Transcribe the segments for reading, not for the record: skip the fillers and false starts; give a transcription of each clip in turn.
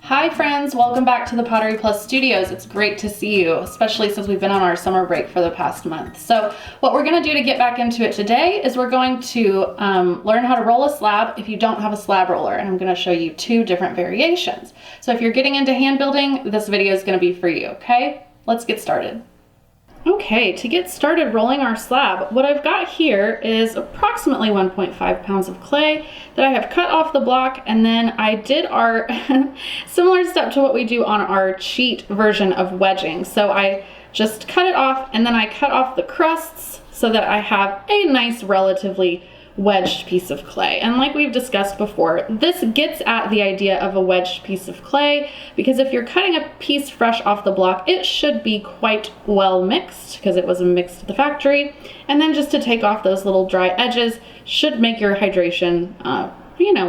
Hi friends, welcome back to the Pottery Plus Studios. It's great to see you, especially since we've been on our summer break for the past month. So what we're going to do to get back into it today is we're going to learn how to roll a slab if you don't have a slab roller, and I'm going to show you two different variations. So if you're getting into hand building, this video is going to be for you, okay? Let's get started. Okay, to get started rolling our slab, what I've got here is approximately 1.5 pounds of clay that I have cut off the block, and then I did our similar step to what we do on our cheat version of wedging. So I just cut it off, and then I cut off the crusts so that I have a nice relatively wedged piece of clay. And like we've discussed before, this gets at the idea of a wedged piece of clay, because if you're cutting a piece fresh off the block, it should be quite well mixed because it was mixed at the factory. And then just to take off those little dry edges should make your hydration,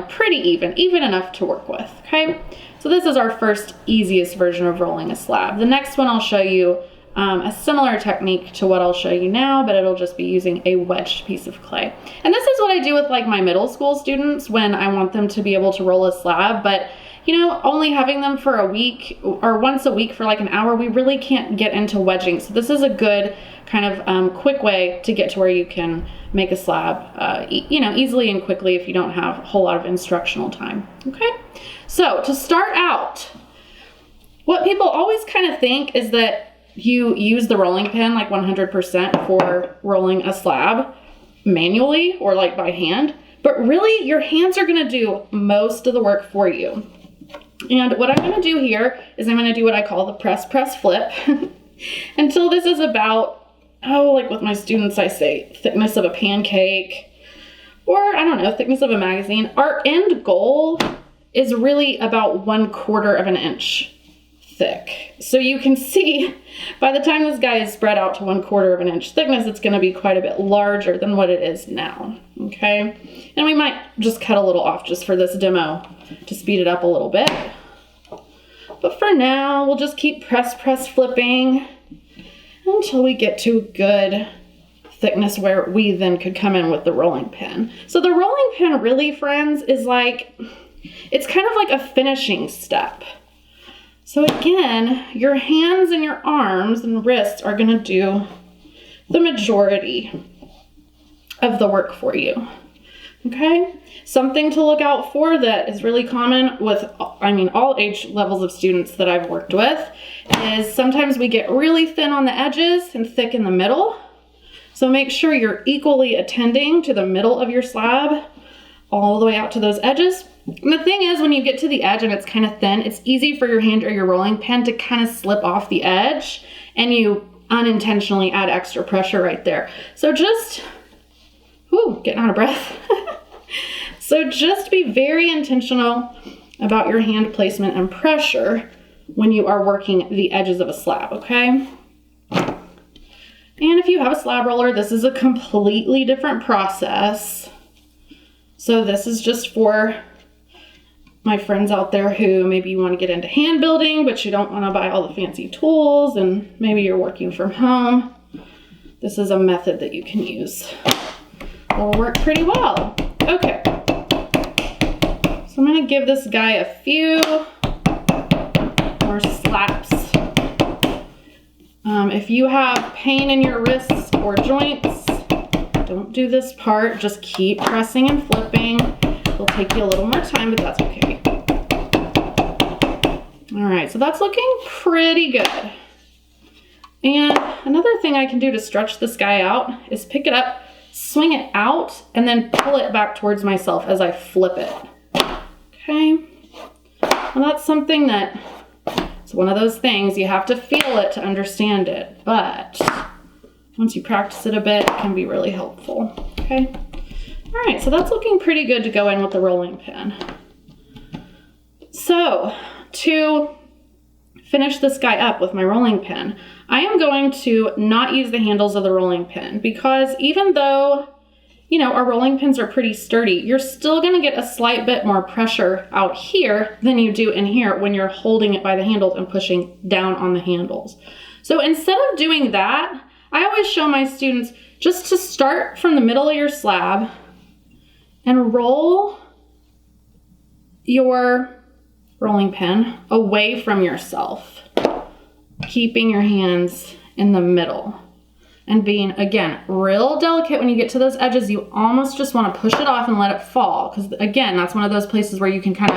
pretty even enough to work with, okay? So this is our first easiest version of rolling a slab. The next one I'll show you a similar technique to what I'll show you now, but it'll just be using a wedged piece of clay. And this is what I do with like my middle school students when I want them to be able to roll a slab, but only having them for a week or once a week for like an hour, we really can't get into wedging. So this is a good kind of quick way to get to where you can make a slab, easily and quickly if you don't have a whole lot of instructional time. Okay, so to start out, what people always kind of think is that you use the rolling pin like 100% for rolling a slab manually or like by hand, but really your hands are going to do most of the work for you. And what I'm going to do here is I'm going to do what I call the press flip until this is about, like with my students I say thickness of a pancake, or I don't know, thickness of a magazine. Our end goal is really about 1/4 of an inch thick. So you can see by the time this guy is spread out to 1/4 of an inch thickness, it's going to be quite a bit larger than what it is now. Okay. And we might just cut a little off just for this demo to speed it up a little bit. But for now, we'll just keep press flipping until we get to a good thickness where we then could come in with the rolling pin. So the rolling pin really, friends, is like, it's kind of like a finishing step. So again, your hands and your arms and wrists are going to do the majority of the work for you. Okay? Something to look out for that is really common with, all age levels of students that I've worked with is sometimes we get really thin on the edges and thick in the middle. So make sure you're equally attending to the middle of your slab all the way out to those edges. And the thing is, when you get to the edge and it's kind of thin, it's easy for your hand or your rolling pin to kind of slip off the edge, and you unintentionally add extra pressure right there. So just, getting out of breath. So just be very intentional about your hand placement and pressure when you are working the edges of a slab, okay? And if you have a slab roller, this is a completely different process. So this is just for my friends out there who maybe you want to get into hand building, but you don't want to buy all the fancy tools, and maybe you're working from home. This is a method that you can use. It'll work pretty well. Okay. So I'm going to give this guy a few more slaps. If you have pain in your wrists or joints, don't do this part. Just keep pressing and flipping. It'll take you a little more time, but that's okay. All right, so that's looking pretty good. And another thing I can do to stretch this guy out is pick it up, swing it out, and then pull it back towards myself as I flip it. Okay. Well, that's something that, it's one of those things, you have to feel it to understand it, but once you practice it a bit, it can be really helpful. Okay. All right, so that's looking pretty good to go in with the rolling pin. So to finish this guy up with my rolling pin, I am going to not use the handles of the rolling pin, because even though, our rolling pins are pretty sturdy, you're still going to get a slight bit more pressure out here than you do in here when you're holding it by the handles and pushing down on the handles. So instead of doing that, I always show my students just to start from the middle of your slab and roll your rolling pin away from yourself, keeping your hands in the middle and being, again, real delicate. When you get to those edges, you almost just want to push it off and let it fall, because again, that's one of those places where you can kind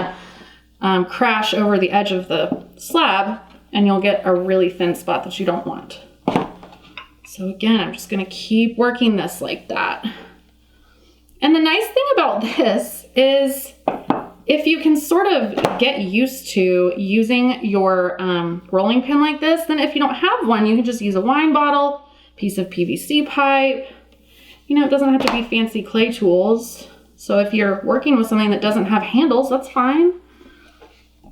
of crash over the edge of the slab and you'll get a really thin spot that you don't want. So again, I'm just going to keep working this like that. And the nice thing about this is if you can sort of get used to using your rolling pin like this, then if you don't have one, you can just use a wine bottle, piece of PVC pipe. You know, it doesn't have to be fancy clay tools. So if you're working with something that doesn't have handles, that's fine.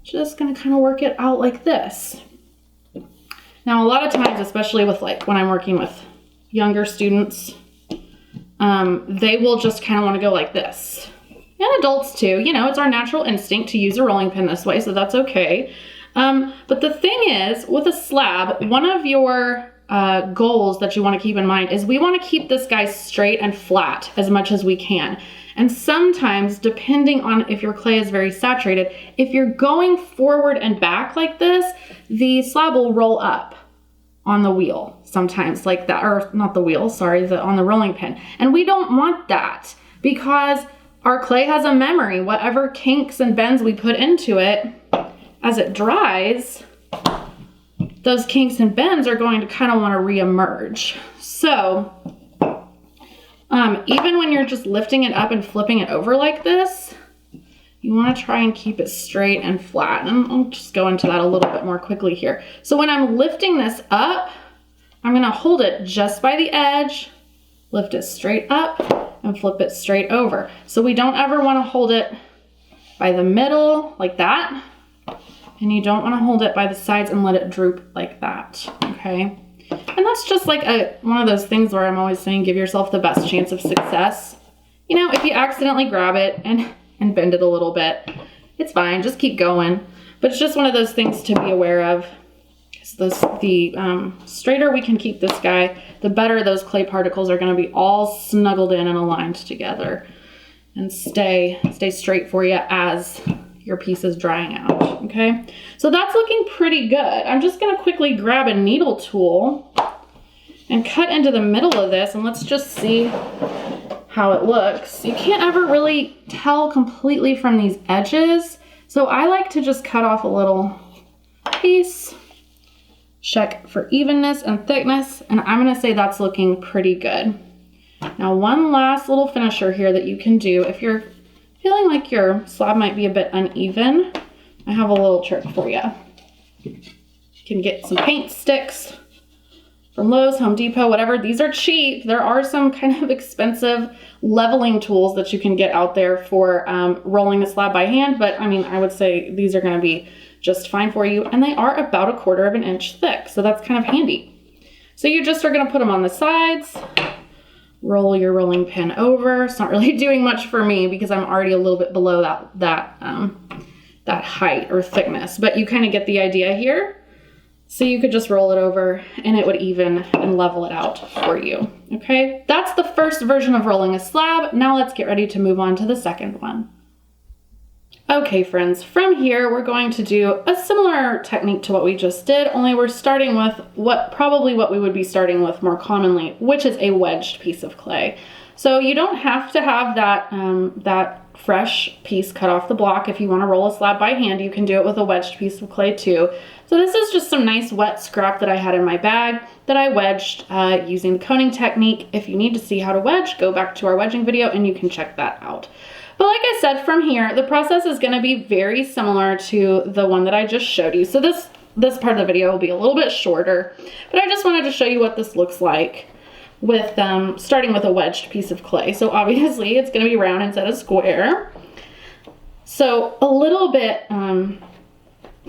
Just gonna kind of work it out like this. Now, a lot of times, especially with like when I'm working with younger students, they will just kind of want to go like this. And adults too, you know, it's our natural instinct to use a rolling pin this way, so that's okay. But the thing is, with a slab, one of your goals that you want to keep in mind is we want to keep this guy straight and flat as much as we can. And sometimes, depending on if your clay is very saturated, if you're going forward and back like this, the slab will roll up on the wheel sometimes like that, or not the wheel, sorry, on the rolling pin. And we don't want that because our clay has a memory. Whatever kinks and bends we put into it, as it dries, those kinks and bends are going to kind of want to re-emerge. So even when you're just lifting it up and flipping it over like this, you want to try and keep it straight and flat. And I'll just go into that a little bit more quickly here. So when I'm lifting this up, I'm going to hold it just by the edge, lift it straight up, and flip it straight over. So we don't ever want to hold it by the middle like that. And you don't want to hold it by the sides and let it droop like that, okay? And that's just like one of those things where I'm always saying give yourself the best chance of success. You know, if you accidentally grab it and bend it a little bit, it's fine, just keep going. But it's just one of those things to be aware of. The straighter we can keep this guy, the better those clay particles are going to be all snuggled in and aligned together and stay straight for you as your piece is drying out, okay? So that's looking pretty good. I'm just gonna quickly grab a needle tool and cut into the middle of this, and let's just see how it looks. You can't ever really tell completely from these edges, so I like to just cut off a little piece, check for evenness and thickness, and I'm gonna say that's looking pretty good. Now, one last little finisher here that you can do if you're feeling like your slab might be a bit uneven, I have a little trick for you. You can get some paint sticks from Lowe's, Home Depot, whatever. These are cheap. There are some kind of expensive leveling tools that you can get out there for rolling a slab by hand, but I mean, I would say these are going to be just fine for you, and they are about 1/4 inch thick, so that's kind of handy. So you just are going to put them on the sides, roll your rolling pin over. It's not really doing much for me because I'm already a little bit below that height or thickness, but you kind of get the idea here. So you could just roll it over and it would even and level it out for you. Okay, that's the first version of rolling a slab. Now let's get ready to move on to the second one. Okay friends, from here we're going to do a similar technique to what we just did, only we're starting with probably what we would be starting with more commonly, which is a wedged piece of clay. So you don't have to have that fresh piece cut off the block. If you want to roll a slab by hand, you can do it with a wedged piece of clay too. So this is just some nice wet scrap that I had in my bag that I wedged using the coning technique. If you need to see how to wedge, go back to our wedging video and you can check that out. But like I said, from here, the process is going to be very similar to the one that I just showed you. So this part of the video will be a little bit shorter, but I just wanted to show you what this looks like with starting with a wedged piece of clay. So obviously it's going to be round instead of square. So a little bit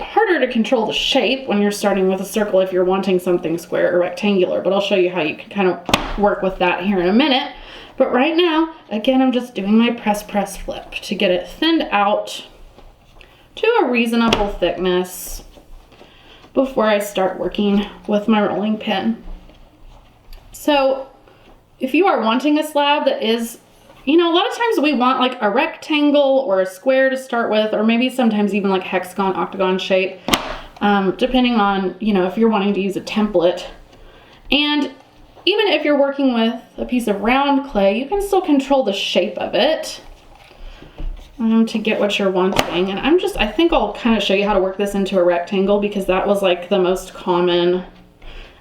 harder to control the shape when you're starting with a circle if you're wanting something square or rectangular, but I'll show you how you can kind of work with that here in a minute. But right now, again, I'm just doing my press flip to get it thinned out to a reasonable thickness before I start working with my rolling pin. So if you are wanting a slab that is you know, a lot of times we want like a rectangle or a square to start with, or maybe sometimes even like hexagon, octagon shape, depending on, you know, if you're wanting to use a template. And even if you're working with a piece of round clay, you can still control the shape of it to get what you're wanting. And I think I'll kind of show you how to work this into a rectangle, because that was like the most common,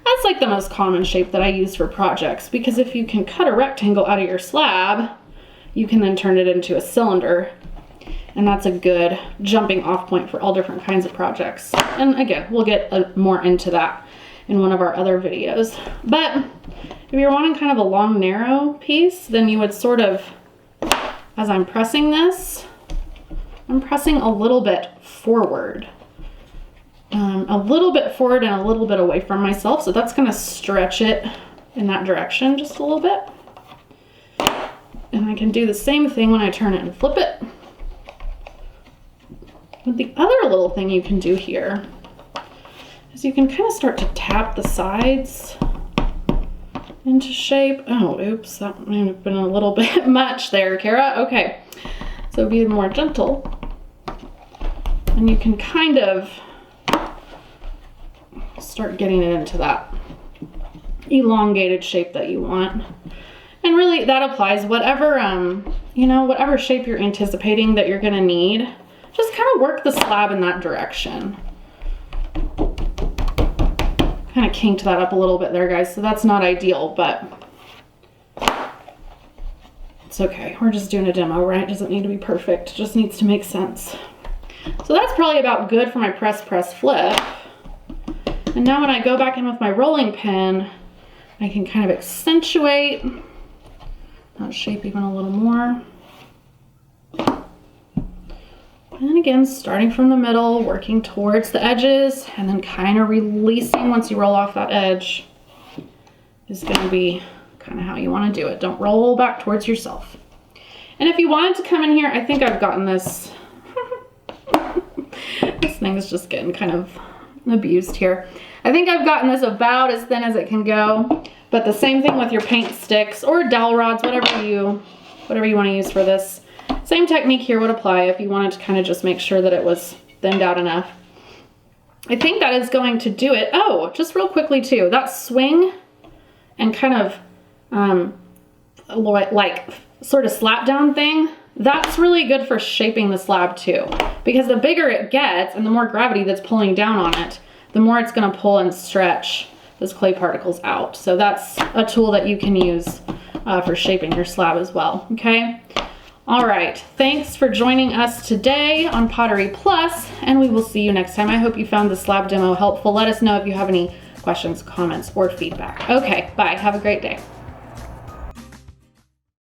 that's like the most common shape that I use for projects. Because if you can cut a rectangle out of your slab, you can then turn it into a cylinder. And that's a good jumping off point for all different kinds of projects. And again, we'll get more into that in one of our other videos. But if you're wanting kind of a long, narrow piece, then you would sort of, as I'm pressing this, I'm pressing a little bit forward. A little bit forward and a little bit away from myself. So that's gonna stretch it in that direction just a little bit. And I can do the same thing when I turn it and flip it. But the other little thing you can do here is you can kind of start to tap the sides into shape. Oh, oops, that may have been a little bit much there, Kara. Okay, so be more gentle. And you can kind of start getting it into that elongated shape that you want. And really that applies whatever, you know, whatever shape you're anticipating that you're gonna need, just kind of work the slab in that direction. Kind of kinked that up a little bit there, guys, so that's not ideal, but it's okay. We're just doing a demo, right? It doesn't need to be perfect, it just needs to make sense. So that's probably about good for my press, flip. And now when I go back in with my rolling pin, I can kind of accentuate that shape even a little more. And then again, starting from the middle, working towards the edges, and then kind of releasing once you roll off that edge is going to be kind of how you want to do it. Don't roll back towards yourself. And if you wanted to come in here, I think I've gotten this. This thing is just getting kind of abused here. I think I've gotten this about as thin as it can go. But the same thing with your paint sticks or dowel rods, whatever you want to use for this. Same technique here would apply if you wanted to kind of just make sure that it was thinned out enough. I think that is going to do it. Oh, just real quickly too, that swing and kind of like sort of slap down thing, that's really good for shaping the slab too. Because the bigger it gets and the more gravity that's pulling down on it, the more it's going to pull and stretch those clay particles out. So that's a tool that you can use for shaping your slab as well, okay? All right, thanks for joining us today on Pottery Plus, and we will see you next time. I hope you found the slab demo helpful. Let us know if you have any questions, comments, or feedback. Okay, bye, have a great day.